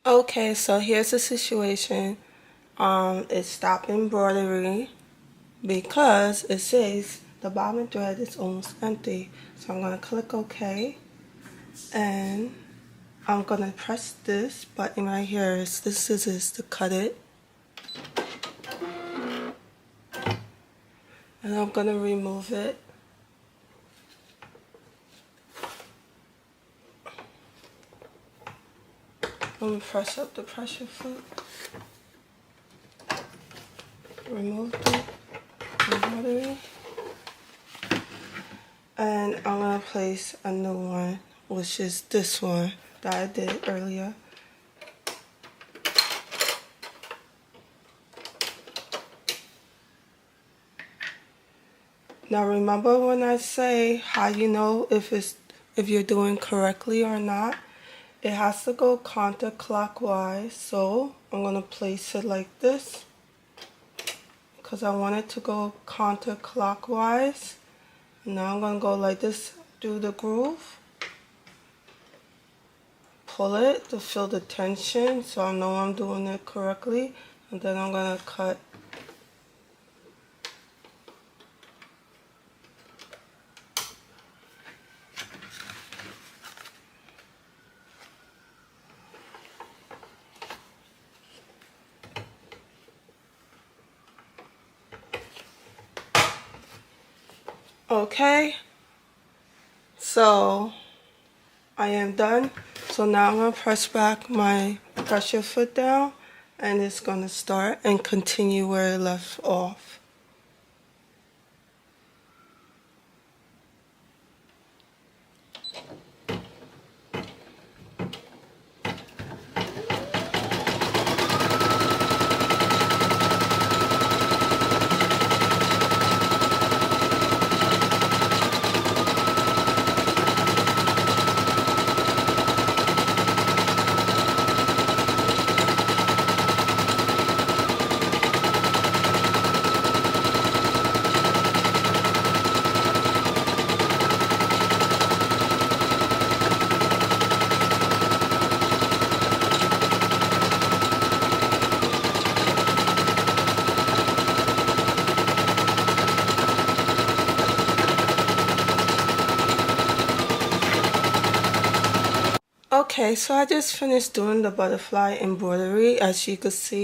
Okay, so here's the situation. It's stop embroidery because it says the bobbin thread is almost empty. So I'm gonna click OK, and I'm gonna press this button right here. It's the scissors to cut it, and I'm gonna remove it. I'm gonna press up the pressure foot. Remove the embroidery. And I'm gonna place a new one, which is this one that I did earlier. Now remember when I say how you know if you're doing correctly or not? It has to go counterclockwise, so I'm gonna place it like this because I want it to go counterclockwise. Now I'm gonna go like this through the groove. Pull it to feel the tension so I know I'm doing it correctly, and then I'm gonna cut. Okay, so I am done. So now I'm going to press back my pressure foot down, and it's going to start and continue where it left off. Okay, so I just finished doing the butterfly embroidery, as you can see.